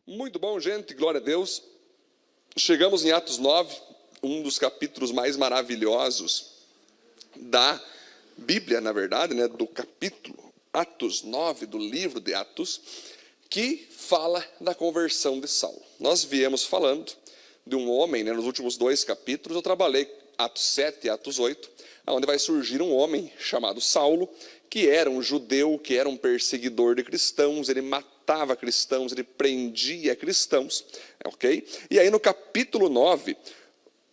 Muito bom, gente, glória a Deus. Chegamos em Atos 9, um dos capítulos mais maravilhosos da Bíblia, na verdade, né, do capítulo Atos 9, do livro de Atos, que fala da conversão de Saulo. Nós viemos falando de um homem, né, nos últimos dois capítulos, eu trabalhei Atos 7 e Atos 8, onde vai surgir um homem chamado Saulo, que era um judeu, que era um perseguidor de cristãos, ele matava cristãos, ele prendia cristãos, ok? E aí no capítulo 9,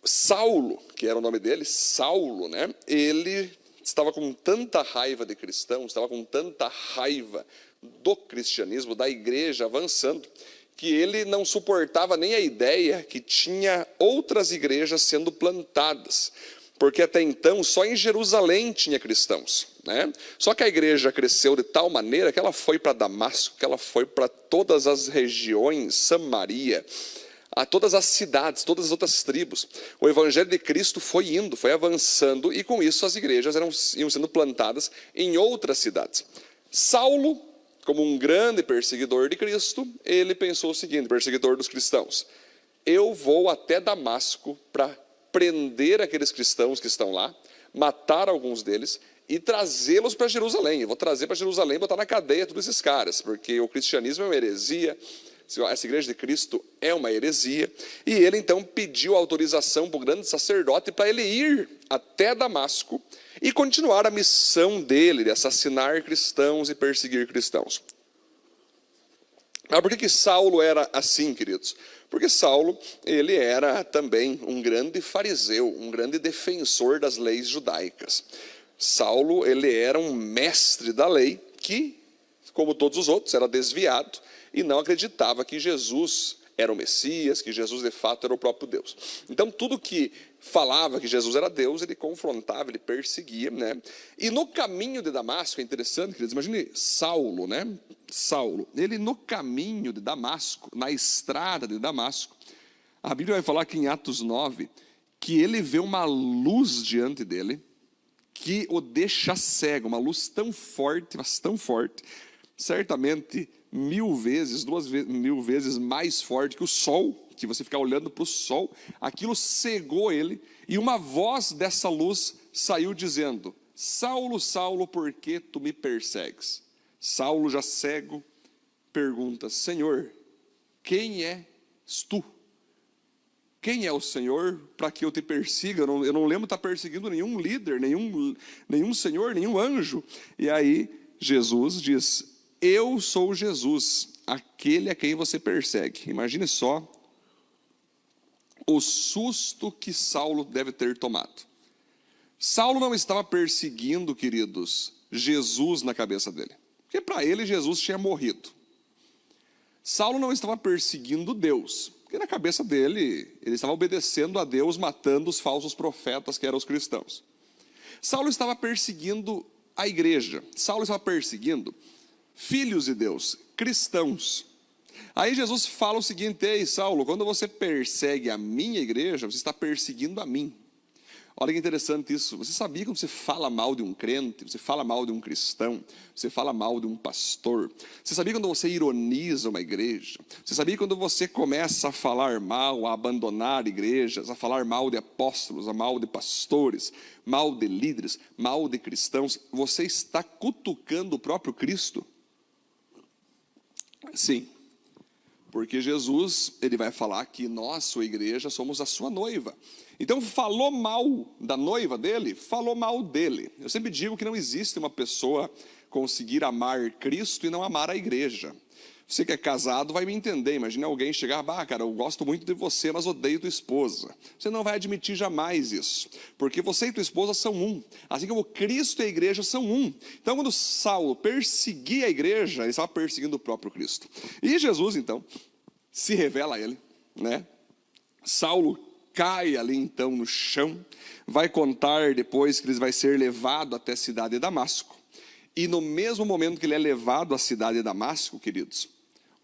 Saulo, que era o nome dele, Saulo, né? Ele estava com tanta raiva de cristãos, estava com tanta raiva do cristianismo, da igreja avançando, que ele não suportava nem a ideia que tinha outras igrejas sendo plantadas, porque até então só em Jerusalém tinha cristãos, né? Só que a igreja cresceu de tal maneira que ela foi para Damasco, que ela foi para todas as regiões, Samaria, a todas as cidades, todas as outras tribos. O evangelho de Cristo foi indo, foi avançando, e com isso as igrejas iam sendo plantadas em outras cidades. Saulo, como um grande perseguidor de Cristo, ele pensou o seguinte, perseguidor dos cristãos: eu vou até Damasco para prender aqueles cristãos que estão lá, matar alguns deles e trazê-los para Jerusalém. Eu vou trazer para Jerusalém e botar na cadeia todos esses caras, porque o cristianismo é uma heresia, essa igreja de Cristo é uma heresia. E ele então pediu autorização para o grande sacerdote para ele ir até Damasco e continuar a missão dele de assassinar cristãos e perseguir cristãos. Mas por que Saulo era assim, queridos? Porque Saulo, ele era também um grande fariseu, um grande defensor das leis judaicas. Saulo, ele era um mestre da lei que, como todos os outros, era desviado e não acreditava que Jesus era o Messias, que Jesus de fato era o próprio Deus. Então tudo que falava que Jesus era Deus, ele confrontava, ele perseguia, né? E no caminho de Damasco, é interessante, queridos, imagine Saulo, né? Saulo, ele no caminho de Damasco, na estrada de Damasco, a Bíblia vai falar aqui em Atos 9, que ele vê uma luz diante dele, que o deixa cego, uma luz tão forte, mas tão forte, certamente 1000 vezes mais forte que o sol, que você ficar olhando para o sol, aquilo cegou ele, e uma voz dessa luz saiu dizendo: Saulo, Saulo, por que tu me persegues? Saulo, já cego, pergunta: Senhor, quem és tu? Quem é o Senhor para que eu te persiga? Eu não lembro de estar perseguindo nenhum líder, nenhum Senhor, nenhum anjo. E aí Jesus diz: eu sou Jesus, aquele a quem você persegue. Imagine só o susto que Saulo deve ter tomado. Saulo não estava perseguindo, queridos, Jesus na cabeça dele, porque para ele Jesus tinha morrido. Saulo não estava perseguindo Deus, porque na cabeça dele, ele estava obedecendo a Deus, matando os falsos profetas que eram os cristãos. Saulo estava perseguindo a igreja, Saulo estava perseguindo filhos de Deus, cristãos. Aí Jesus fala o seguinte: ei Saulo, quando você persegue a minha igreja, você está perseguindo a mim. Olha que interessante isso. Você sabia que quando você fala mal de um crente, você fala mal de um cristão, você fala mal de um pastor? Você sabia quando você ironiza uma igreja? Você sabia quando você começa a falar mal, a abandonar igrejas, a falar mal de apóstolos, a mal de pastores, mal de líderes, mal de cristãos, você está cutucando o próprio Cristo? Sim, porque Jesus, ele vai falar que nós, sua igreja, somos a sua noiva. Então falou mal da noiva dele, falou mal dele. Eu sempre digo que não existe uma pessoa conseguir amar Cristo e não amar a igreja. Você que é casado vai me entender. Imagina alguém chegar: cara, eu gosto muito de você, mas odeio tua esposa. Você não vai admitir jamais isso, porque você e tua esposa são um, assim como Cristo e a igreja são um. Então quando Saulo perseguia a igreja, ele estava perseguindo o próprio Cristo. E Jesus então se revela a ele, né? Saulo cai ali então no chão, vai contar depois que ele vai ser levado até a cidade de Damasco. E no mesmo momento que ele é levado à cidade de Damasco, queridos,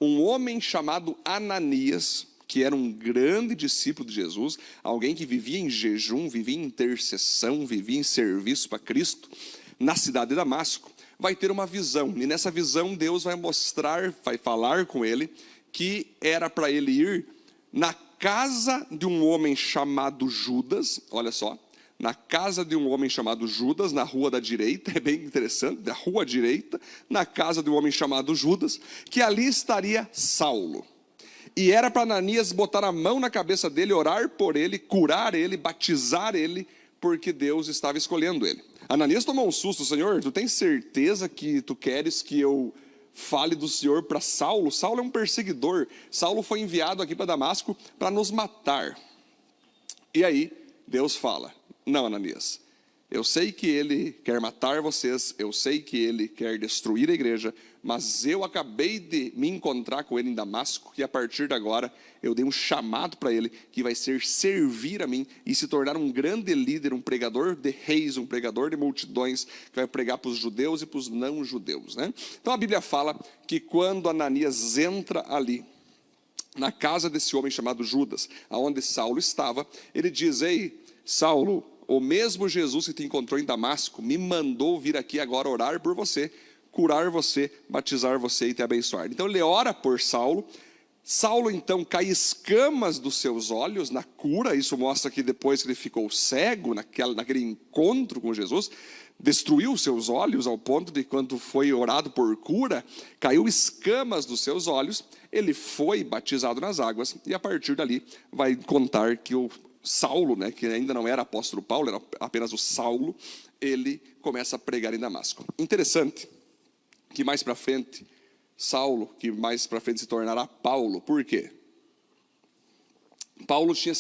um homem chamado Ananias, que era um grande discípulo de Jesus, alguém que vivia em jejum, vivia em intercessão, vivia em serviço para Cristo, na cidade de Damasco, vai ter uma visão. E nessa visão Deus vai mostrar, vai falar com ele, que era para ele ir na casa de um homem chamado Judas, olha só, na casa de um homem chamado Judas, na rua da direita, é bem interessante, da rua direita, na casa de um homem chamado Judas, que ali estaria Saulo. E era para Ananias botar a mão na cabeça dele, orar por ele, curar ele, batizar ele, porque Deus estava escolhendo ele. Ananias tomou um susto: Senhor, tu tens certeza que tu queres que eu fale do Senhor para Saulo? Saulo é um perseguidor, Saulo foi enviado aqui para Damasco para nos matar. E aí Deus fala: não, Ananias, eu sei que ele quer matar vocês, eu sei que ele quer destruir a igreja, mas eu acabei de me encontrar com ele em Damasco, e a partir de agora eu dei um chamado para ele, que vai ser servir a mim e se tornar um grande líder, um pregador de reis, um pregador de multidões, que vai pregar para os judeus e para os não judeus, né? Então a Bíblia fala que quando Ananias entra ali na casa desse homem chamado Judas, aonde Saulo estava, ele diz: ei, Saulo, o mesmo Jesus que te encontrou em Damasco me mandou vir aqui agora orar por você, curar você, batizar você e te abençoar. Então ele ora por Saulo. Saulo então cai escamas dos seus olhos na cura. Isso mostra que depois que ele ficou cego naquele encontro com Jesus, destruiu os seus olhos ao ponto de, quando foi orado por cura, caiu escamas dos seus olhos. Ele foi batizado nas águas e a partir dali vai contar que o Saulo, né, que ainda não era apóstolo Paulo, era apenas o Saulo, ele começa a pregar em Damasco. Interessante que mais para frente, Saulo, que mais para frente se tornará Paulo. Por quê? Paulo tinha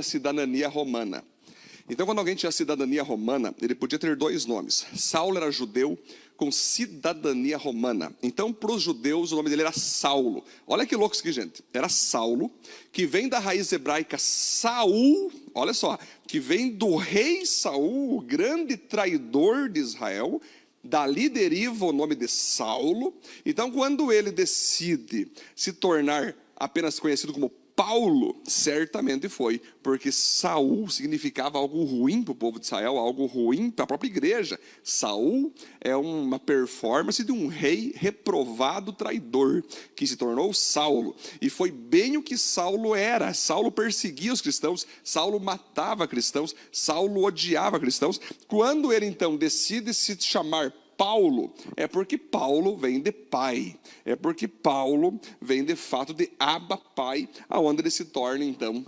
cidadania romana. Então, quando alguém tinha cidadania romana, ele podia ter dois nomes. Saulo era judeu com cidadania romana. Então, para os judeus, o nome dele era Saulo. Olha que louco isso aqui, gente. Era Saulo, que vem da raiz hebraica Saul, olha só, que vem do rei Saul, o grande traidor de Israel. Dali deriva o nome de Saulo. Então, quando ele decide se tornar apenas conhecido como Paulo, certamente foi porque Saul significava algo ruim para o povo de Israel, algo ruim para a própria igreja. Saul é uma performance de um rei reprovado traidor, que se tornou Saulo. E foi bem o que Saulo era. Saulo perseguia os cristãos, Saulo matava cristãos, Saulo odiava cristãos. Quando ele então decide se chamar Paulo, é porque Paulo vem de pai, é porque Paulo vem de fato de Abba, pai, aonde ele se torna então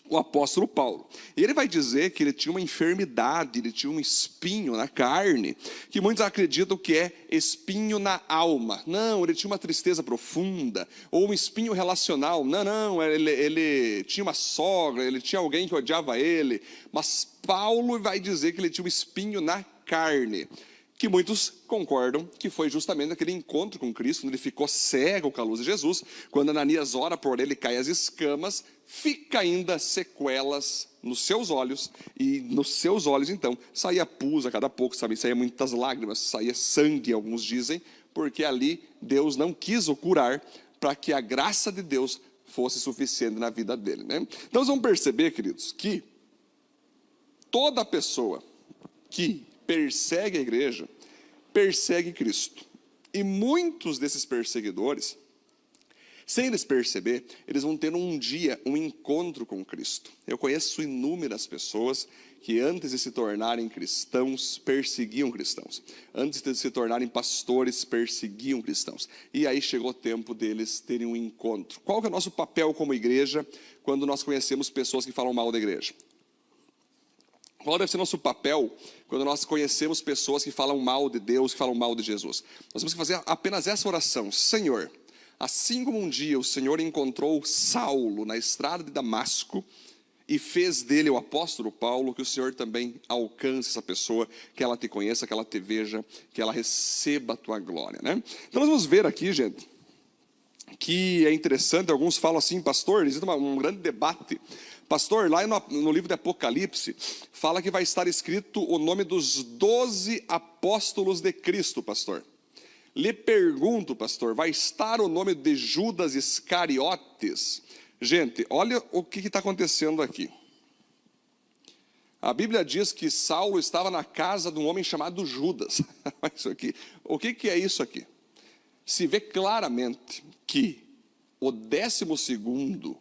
o apóstolo Paulo. E ele vai dizer que ele tinha uma enfermidade, ele tinha um espinho na carne, que muitos acreditam que é espinho na alma. Não, ele tinha uma tristeza profunda, ou um espinho relacional. Não, ele tinha uma sogra, ele tinha alguém que odiava ele. Mas Paulo vai dizer que ele tinha um espinho na carne, que muitos concordam que foi justamente aquele encontro com Cristo, quando ele ficou cego com a luz de Jesus. Quando Ananias ora por ele, cai as escamas, fica ainda sequelas nos seus olhos, e nos seus olhos então saía pus a cada pouco, saía muitas lágrimas, saía sangue, alguns dizem, porque ali Deus não quis o curar, para que a graça de Deus fosse suficiente na vida dele, né? Então nós vamos perceber, queridos, que toda pessoa que persegue a igreja, persegue Cristo. E muitos desses perseguidores, sem eles perceber, eles vão ter um dia um encontro com Cristo. Eu conheço inúmeras pessoas que antes de se tornarem cristãos, perseguiam cristãos. Antes de se tornarem pastores, perseguiam cristãos. E aí chegou o tempo deles terem um encontro. Qual que é o nosso papel como igreja quando nós conhecemos pessoas que falam mal da igreja? Qual deve ser nosso papel quando nós conhecemos pessoas que falam mal de Deus, que falam mal de Jesus? Nós temos que fazer apenas essa oração: Senhor, assim como um dia o Senhor encontrou Saulo na estrada de Damasco e fez dele o apóstolo Paulo, que o Senhor também alcance essa pessoa, que ela te conheça, que ela te veja, que ela receba a tua glória, né? Então nós vamos ver aqui, gente, que é interessante. Alguns falam assim: pastor, existe um grande debate. Pastor, lá no livro de Apocalipse, fala que vai estar escrito o nome dos 12 apóstolos de Cristo, pastor. Lhe pergunto, pastor, vai estar o nome de Judas Iscariotes? Gente, olha o que está acontecendo aqui. A Bíblia diz que Saulo estava na casa de um homem chamado Judas. Isso aqui, o que é isso aqui? Se vê claramente que o 12º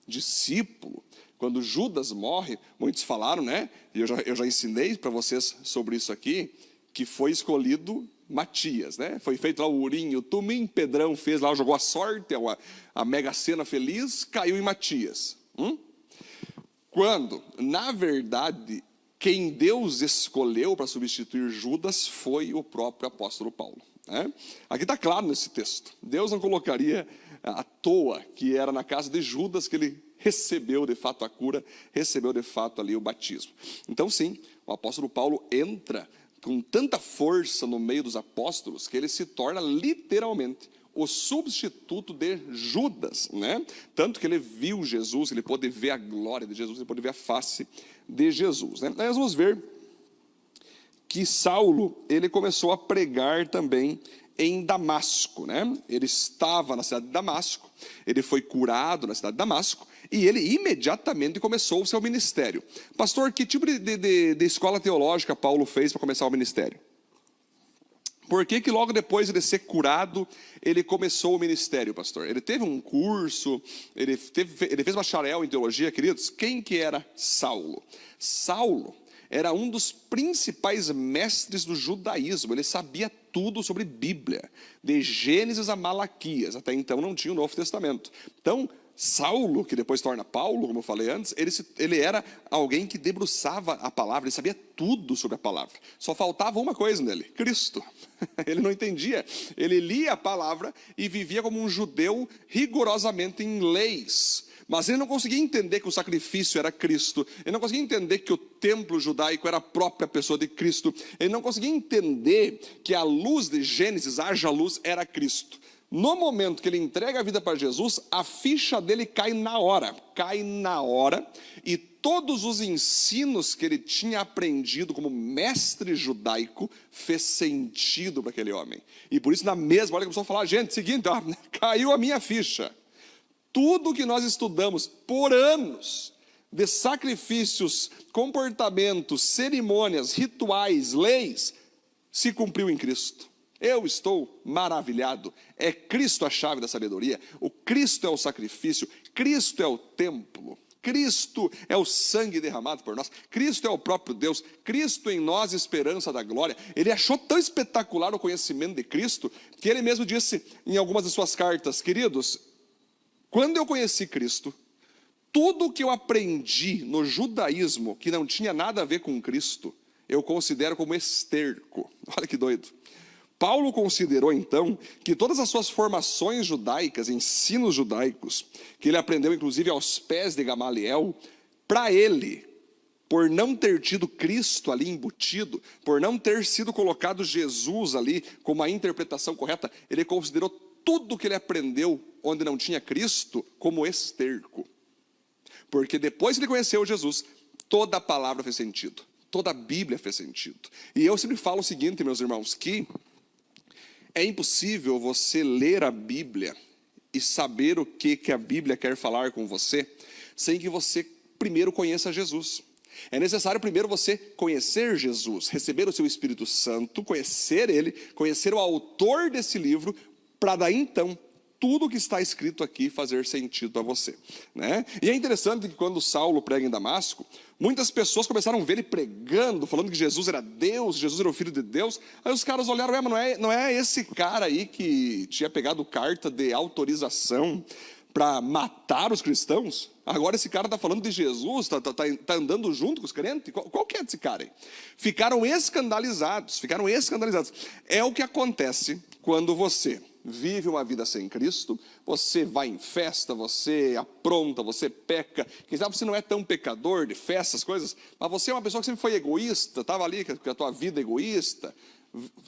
discípulo, quando Judas morre, muitos falaram, né? E eu já ensinei para vocês sobre isso aqui, que foi escolhido Matias, né? Foi feito lá o Urim, o Tumim, Pedrão fez lá, jogou a sorte, a Mega Sena feliz, caiu em Matias. Quando, na verdade, quem Deus escolheu para substituir Judas foi o próprio apóstolo Paulo, né? Aqui está claro nesse texto. Deus não colocaria à toa que era na casa de Judas que ele recebeu de fato a cura, recebeu de fato ali o batismo. Então sim, o apóstolo Paulo entra com tanta força no meio dos apóstolos que ele se torna literalmente o substituto de Judas, né? Tanto que ele viu Jesus, ele pôde ver a glória de Jesus, ele pôde ver a face de Jesus, né? Aí nós vamos ver que Saulo, ele começou a pregar também em Damasco, né? Ele estava na cidade de Damasco, ele foi curado na cidade de Damasco, e ele imediatamente começou o seu ministério. Pastor, que tipo de escola teológica Paulo fez para começar o ministério? Por que logo depois de ser curado, ele começou o ministério, pastor? Ele teve um curso, ele fez bacharel em teologia, queridos. Quem que era Saulo? Saulo era um dos principais mestres do judaísmo, ele sabia tudo sobre Bíblia, de Gênesis a Malaquias, até então não tinha o Novo Testamento. Então, Saulo, que depois se torna Paulo, como eu falei antes, ele era alguém que debruçava a palavra, ele sabia tudo sobre a palavra. Só faltava uma coisa nele, Cristo. Ele não entendia, ele lia a palavra e vivia como um judeu rigorosamente em leis. Mas ele não conseguia entender que o sacrifício era Cristo. Ele não conseguia entender que o templo judaico era a própria pessoa de Cristo. Ele não conseguia entender que a luz de Gênesis, haja luz, era Cristo. No momento que ele entrega a vida para Jesus, a ficha dele cai na hora, e todos os ensinos que ele tinha aprendido como mestre judaico fez sentido para aquele homem. E por isso, na mesma hora, ele começou a falar: gente, seguinte, ó, caiu a minha ficha. Tudo que nós estudamos por anos, de sacrifícios, comportamentos, cerimônias, rituais, leis, se cumpriu em Cristo. Eu estou maravilhado. É Cristo a chave da sabedoria. O Cristo é o sacrifício. Cristo é o templo. Cristo é o sangue derramado por nós. Cristo é o próprio Deus. Cristo em nós, esperança da glória. Ele achou tão espetacular o conhecimento de Cristo que ele mesmo disse em algumas de suas cartas: queridos, quando eu conheci Cristo, tudo que eu aprendi no judaísmo que não tinha nada a ver com Cristo, eu considero como esterco. Olha que doido. Paulo considerou então que todas as suas formações judaicas, ensinos judaicos, que ele aprendeu inclusive aos pés de Gamaliel, para ele, por não ter tido Cristo ali embutido, por não ter sido colocado Jesus ali como a interpretação correta, ele considerou tudo que ele aprendeu onde não tinha Cristo como esterco. Porque depois que ele conheceu Jesus, toda a palavra fez sentido, toda a Bíblia fez sentido. E eu sempre falo o seguinte, meus irmãos, que é impossível você ler a Bíblia e saber o que a Bíblia quer falar com você, sem que você primeiro conheça Jesus. É necessário primeiro você conhecer Jesus, receber o seu Espírito Santo, conhecer Ele, conhecer o autor desse livro, para daí então tudo que está escrito aqui fazer sentido a você, né? E é interessante que quando Saulo prega em Damasco, muitas pessoas começaram a ver ele pregando, falando que Jesus era Deus, Jesus era o Filho de Deus. Aí os caras olharam: mas não é esse cara aí que tinha pegado carta de autorização para matar os cristãos? Agora esse cara está falando de Jesus, tá andando junto com os crentes? Qual que é esse cara aí? Ficaram escandalizados. É o que acontece quando você vive uma vida sem Cristo. Você vai em festa, você apronta, você peca. Quem sabe você não é tão pecador de festas, coisas, mas você é uma pessoa que sempre foi egoísta, estava ali com a tua vida egoísta.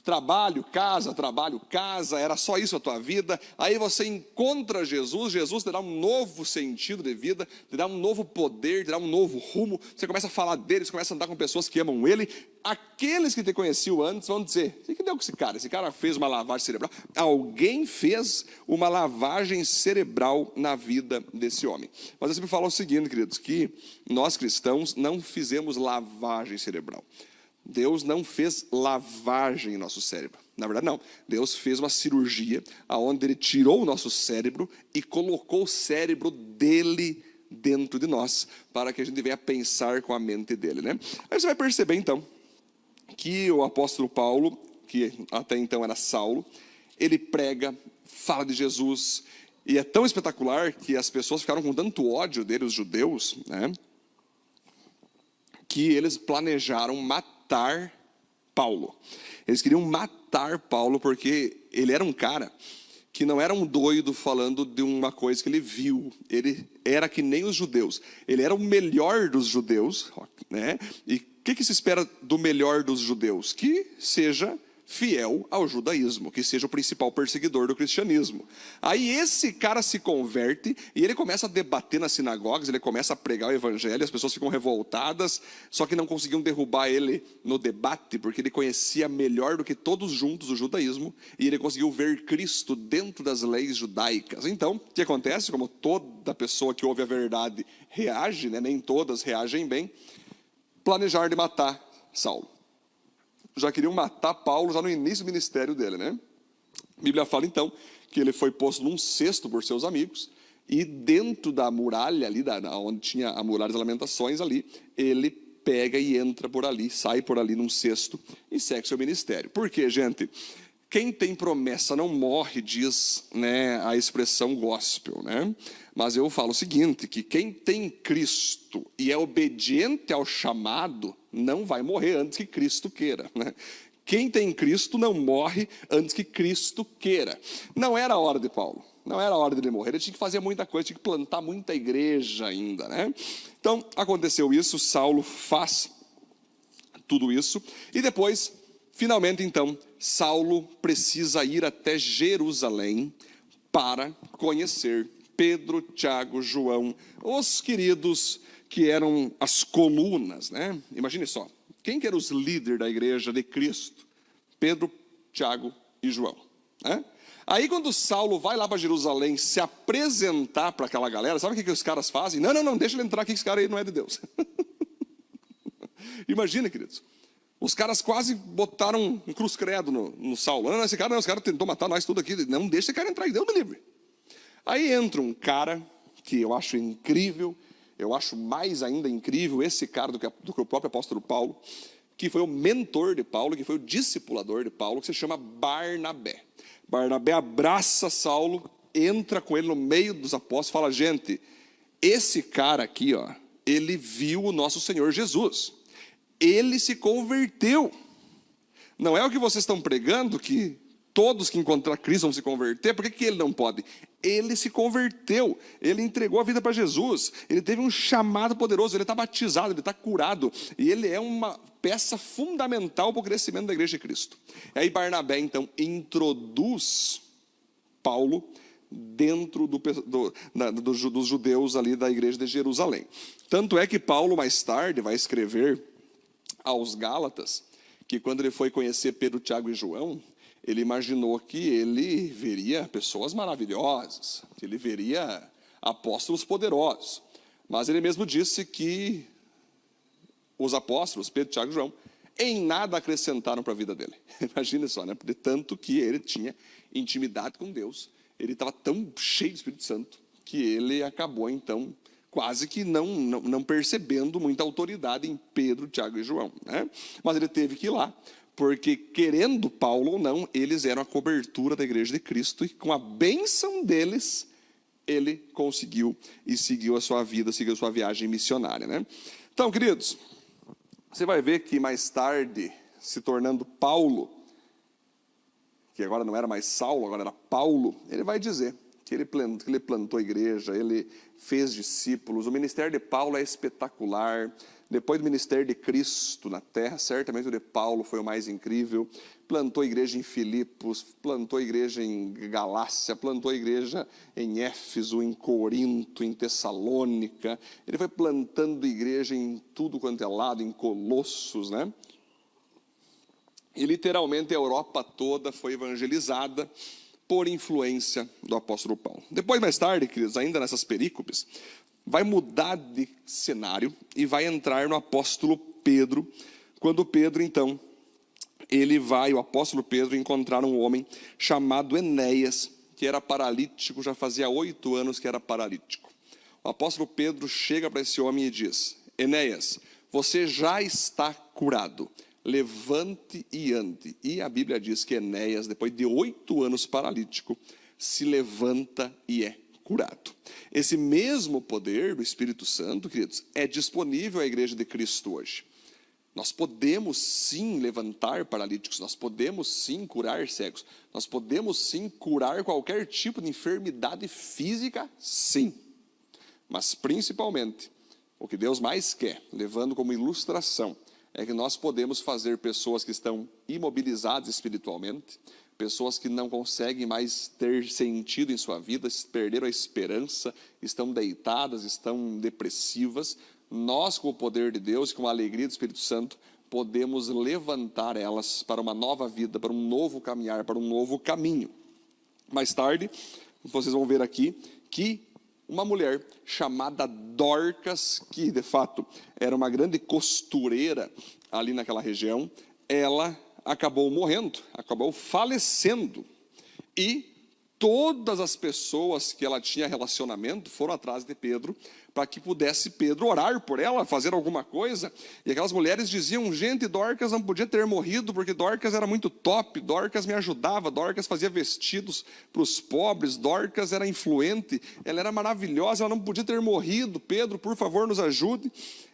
Trabalho, casa, era só isso a tua vida. Aí você encontra Jesus, Jesus te dá um novo sentido de vida, te dá um novo poder, te dá um novo rumo. Você começa a falar dele, você começa a andar com pessoas que amam ele. Aqueles que te conheciam antes vão dizer: o que deu com esse cara? Esse cara fez uma lavagem cerebral. Alguém fez uma lavagem cerebral na vida desse homem. Mas eu sempre falo o seguinte, queridos, que nós cristãos não fizemos lavagem cerebral. Deus não fez lavagem em nosso cérebro. Na verdade, não. Deus fez uma cirurgia onde Ele tirou o nosso cérebro e colocou o cérebro dele dentro de nós, para que a gente venha pensar com a mente dele, né? Aí você vai perceber, então, que o apóstolo Paulo, que até então era Saulo, ele prega, fala de Jesus, e é tão espetacular que as pessoas ficaram com tanto ódio dele, os judeus, né, que eles planejaram matar Paulo. Eles queriam matar Paulo porque ele era um cara que não era um doido falando de uma coisa que ele viu. Ele era que nem os judeus. Ele era o melhor dos judeus, né? E o que se espera do melhor dos judeus? Que seja fiel ao judaísmo, que seja o principal perseguidor do cristianismo. Aí esse cara se converte e ele começa a debater nas sinagogas, ele começa a pregar o evangelho, as pessoas ficam revoltadas, só que não conseguiam derrubar ele no debate, porque ele conhecia melhor do que todos juntos o judaísmo, e ele conseguiu ver Cristo dentro das leis judaicas. Então, o que acontece? Como toda pessoa que ouve a verdade reage, né? Nem todas reagem bem, planejar de matar Saulo. Já queriam matar Paulo já no início do ministério dele, né? A Bíblia fala, então, que ele foi posto num cesto por seus amigos, e dentro da muralha ali, onde tinha a muralha das lamentações ali, ele pega e entra por ali, sai por ali num cesto e segue seu ministério. Por quê, gente? Quem tem promessa não morre, diz, né, a expressão gospel, né? Mas eu falo o seguinte, que quem tem Cristo e é obediente ao chamado, não vai morrer antes que Cristo queira, né? Quem tem Cristo não morre antes que Cristo queira. Não era a hora de Paulo, não era a hora dele morrer, ele tinha que fazer muita coisa, tinha que plantar muita igreja ainda, né? Então, aconteceu isso, Saulo faz tudo isso, e depois, finalmente, então, Saulo precisa ir até Jerusalém para conhecer Pedro, Tiago, João, os queridos que eram as colunas, né? Imagine só, quem que eram os líderes da igreja de Cristo? Pedro, Tiago e João, né? Aí quando Saulo vai lá para Jerusalém se apresentar para aquela galera, sabe o que os caras fazem? Não, deixa ele entrar aqui, esse cara aí não é de Deus. Imagina, queridos. Os caras quase botaram um cruz credo no Saulo. Não, esse cara tentou matar nós tudo aqui. Não deixa esse cara entrar, Deus me livre. Aí entra um cara que eu acho incrível, eu acho mais ainda incrível esse cara do que o próprio apóstolo Paulo, que foi o mentor de Paulo, que foi o discipulador de Paulo, que se chama Barnabé. Barnabé abraça Saulo, entra com ele no meio dos apóstolos, fala, gente, esse cara aqui, ó, ele viu o nosso Senhor Jesus. Ele se converteu. Não é o que vocês estão pregando, que todos que encontrar Cristo vão se converter. Por que ele não pode? Ele se converteu, ele entregou a vida para Jesus, ele teve um chamado poderoso, ele está batizado, ele está curado, e ele é uma peça fundamental para o crescimento da igreja de Cristo. E aí Barnabé, então, introduz Paulo dentro dos judeus ali da igreja de Jerusalém. Tanto é que Paulo, mais tarde, vai escrever aos Gálatas, que quando ele foi conhecer Pedro, Tiago e João, ele imaginou que ele veria pessoas maravilhosas, que ele veria apóstolos poderosos. Mas ele mesmo disse que os apóstolos, Pedro, Tiago e João, em nada acrescentaram para a vida dele. Imagina só, né? De tanto que ele tinha intimidade com Deus, ele estava tão cheio do Espírito Santo, que ele acabou, então, quase que não percebendo muita autoridade em Pedro, Tiago e João, né? Mas ele teve que ir lá, porque querendo Paulo ou não, eles eram a cobertura da igreja de Cristo, e com a bênção deles, ele conseguiu e seguiu a sua vida, seguiu a sua viagem missionária, né? Então, queridos, você vai ver que mais tarde, se tornando Paulo, que agora não era mais Saulo, agora era Paulo, ele vai dizer que ele plantou a igreja, ele fez discípulos. O ministério de Paulo é espetacular. Depois do ministério de Cristo na terra, certamente o de Paulo foi o mais incrível. Plantou a igreja em Filipos, plantou a igreja em Galácia, plantou a igreja em Éfeso, em Corinto, em Tessalônica. Ele foi plantando igreja em tudo quanto é lado, em Colossos, né? E literalmente a Europa toda foi evangelizada por influência do apóstolo Paulo. Depois, mais tarde, queridos, ainda nessas perícopes, vai mudar de cenário e vai entrar no apóstolo Pedro, quando Pedro, então, o apóstolo Pedro, encontrar um homem chamado Enéas, que era paralítico, já fazia 8 anos que era paralítico. O apóstolo Pedro chega para esse homem e diz: Enéas, você já está curado, levante e ande. E a Bíblia diz que Enéas, depois de 8 anos paralítico, se levanta e é curado. Esse mesmo poder do Espírito Santo, queridos, é disponível à igreja de Cristo hoje. Nós podemos sim levantar paralíticos, nós podemos sim curar cegos, nós podemos sim curar qualquer tipo de enfermidade física, sim. Mas principalmente, o que Deus mais quer, levando como ilustração, é que nós podemos fazer pessoas que estão imobilizadas espiritualmente, pessoas que não conseguem mais ter sentido em sua vida, perderam a esperança, estão deitadas, estão depressivas. Nós, com o poder de Deus, com a alegria do Espírito Santo, podemos levantar elas para uma nova vida, para um novo caminhar, para um novo caminho. Mais tarde, vocês vão ver aqui que uma mulher chamada Dorcas, que de fato era uma grande costureira ali naquela região, ela acabou morrendo, acabou falecendo. E todas as pessoas que ela tinha relacionamento foram atrás de Pedro, para que pudesse Pedro orar por ela, fazer alguma coisa. E aquelas mulheres diziam: gente, Dorcas não podia ter morrido, porque Dorcas era muito top, Dorcas me ajudava, Dorcas fazia vestidos para os pobres, Dorcas era influente, ela era maravilhosa, ela não podia ter morrido, Pedro, por favor, nos ajude.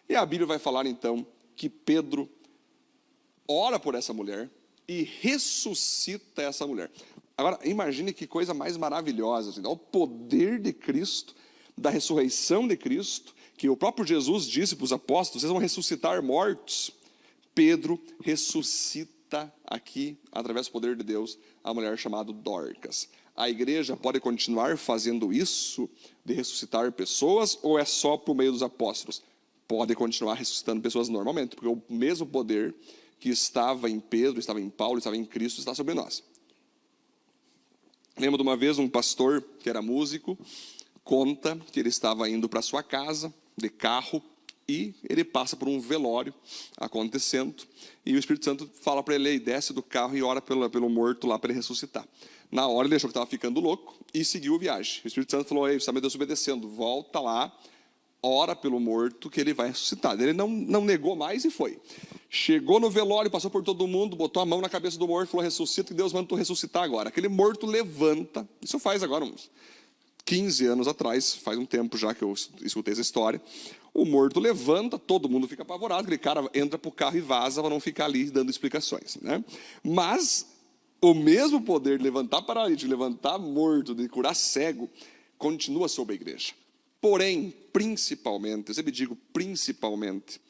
E a Bíblia vai falar então que Pedro ora por essa mulher e ressuscita essa mulher. Agora, imagine que coisa mais maravilhosa, assim, o poder de Cristo, da ressurreição de Cristo, que o próprio Jesus disse para os apóstolos: vocês vão ressuscitar mortos. Pedro ressuscita aqui, através do poder de Deus, a mulher chamada Dorcas. A igreja pode continuar fazendo isso, de ressuscitar pessoas, ou é só por meio dos apóstolos? Pode continuar ressuscitando pessoas normalmente, porque o mesmo poder que estava em Pedro, estava em Paulo, estava em Cristo, está sobre nós. Lembro de uma vez um pastor que era músico, conta que ele estava indo para sua casa de carro e ele passa por um velório acontecendo e o Espírito Santo fala para ele: desce do carro e ora pelo morto lá para ele ressuscitar. Na hora ele achou que estava ficando louco e seguiu a viagem. O Espírito Santo falou: ei, você está me desobedecendo, volta lá, ora pelo morto que ele vai ressuscitar. Ele não negou mais e foi. Chegou no velório, passou por todo mundo, botou a mão na cabeça do morto, falou: ressuscita, que Deus manda tu ressuscitar agora. Aquele morto levanta. Isso faz agora uns 15 anos atrás, faz um tempo já que eu escutei essa história. O morto levanta, todo mundo fica apavorado, aquele cara entra para o carro e vaza para não ficar ali dando explicações, né? Mas o mesmo poder de levantar paralítico, de levantar morto, de curar cego, continua sobre a igreja. Porém, principalmente, eu sempre digo principalmente,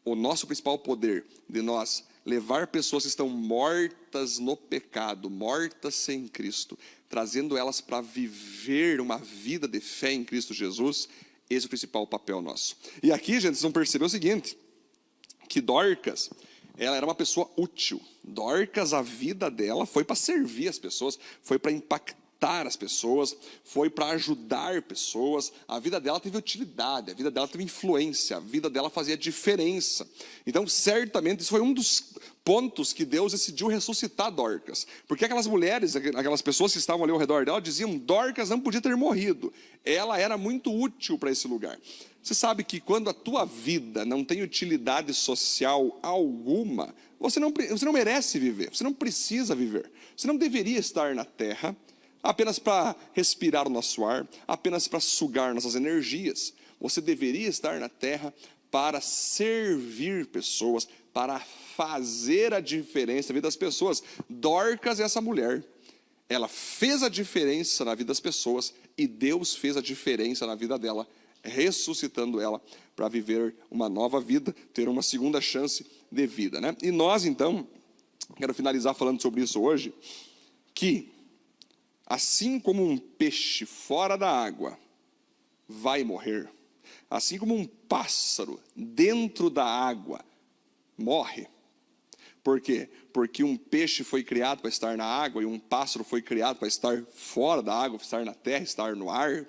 o nosso principal poder de nós levar pessoas que estão mortas no pecado, mortas sem Cristo, trazendo elas para viver uma vida de fé em Cristo Jesus, esse é o principal papel nosso. E aqui, gente, vocês vão perceber o seguinte, que Dorcas, ela era uma pessoa útil. Dorcas, a vida dela foi para servir as pessoas, foi para impactar as pessoas, foi para ajudar pessoas. A vida dela teve utilidade, a vida dela teve influência, a vida dela fazia diferença. Então, certamente, isso foi um dos pontos que Deus decidiu ressuscitar Dorcas. Porque aquelas mulheres, aquelas pessoas que estavam ali ao redor dela, diziam: Dorcas não podia ter morrido. Ela era muito útil para esse lugar. Você sabe que quando a tua vida não tem utilidade social alguma, você não merece viver, você não precisa viver. Você não deveria estar na terra apenas para respirar o nosso ar, apenas para sugar nossas energias. Você deveria estar na terra para servir pessoas, para fazer a diferença na vida das pessoas. Dorcas é essa mulher. Ela fez a diferença na vida das pessoas e Deus fez a diferença na vida dela, ressuscitando ela para viver uma nova vida, ter uma segunda chance de vida, né? E nós, então, quero finalizar falando sobre isso hoje, que assim como um peixe fora da água vai morrer, assim como um pássaro dentro da água morre. Por quê? Porque um peixe foi criado para estar na água e um pássaro foi criado para estar fora da água, estar na terra, estar no ar.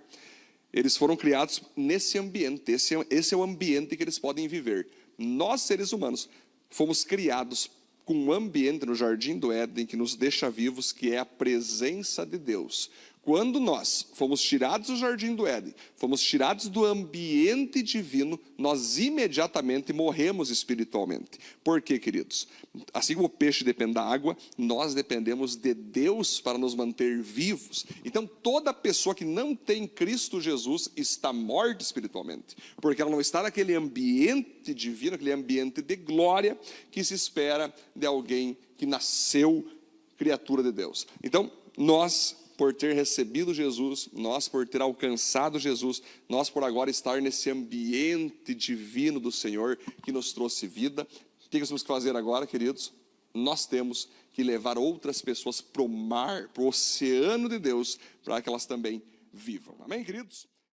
Eles foram criados nesse ambiente, esse é o ambiente que eles podem viver. Nós, seres humanos, fomos criados com um ambiente no Jardim do Éden que nos deixa vivos, que é a presença de Deus. Quando nós fomos tirados do Jardim do Éden, fomos tirados do ambiente divino, nós imediatamente morremos espiritualmente. Por quê, queridos? Assim como o peixe depende da água, nós dependemos de Deus para nos manter vivos. Então, toda pessoa que não tem Cristo Jesus está morta espiritualmente, porque ela não está naquele ambiente divino, aquele ambiente de glória que se espera de alguém que nasceu criatura de Deus. Então, nós, por ter recebido Jesus, nós por ter alcançado Jesus, nós por agora estar nesse ambiente divino do Senhor que nos trouxe vida, o que nós temos que fazer agora, queridos? Nós temos que levar outras pessoas para o mar, para o oceano de Deus, para que elas também vivam. Amém, queridos?